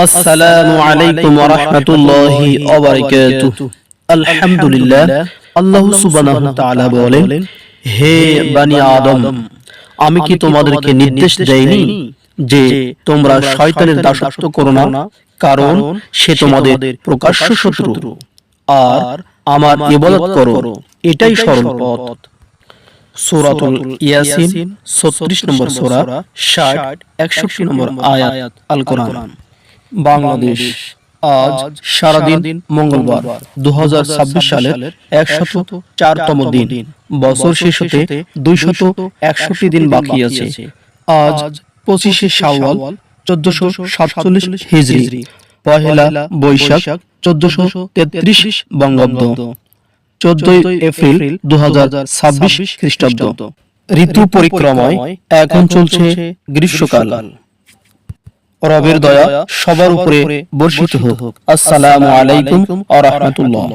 আসসালামু আলাইকুম ওয়া রাহমাতুল্লাহি ওয়া বারাকাতুহু। আলহামদুলিল্লাহ, আল্লাহ সুবহানাহু ওয়া তাআলা বলেন, হে বনি আদম, আমি কি তোমাদেরকে নির্দেশ দেইনি যে তোমরা শয়তানের দাসত্ব করো না, কারণ সে তোমাদের প্রকাশ্য শত্রু, আর আমার ইবাদত করো, এটাই সরল পথ। সূরাতুল ইয়াসিন 36 নম্বর সূরা, 60-61 নম্বর আয়াত আল কোরআন। বাংলাদেশ আজ সারাদিন মঙ্গলবার 2026 সালের 104তম দিন। বছর শেষ হতে 261 দিন বাকি আছে। আজ 25শে শাওয়াল 1447 হিজরি, পহেলা বৈশাখ 1433 বঙ্গাব্দ, 14 এপ্রিল 2026 খ্রিস্টাব্দ। ঋতু পরিক্রমায় এখন চলছে গ্রীষ্মকাল। রবের দয়া সবার উপরে বর্ষিত হোক। আসসালামু আলাইকুম ওয়া রাহমাতুল্লাহ।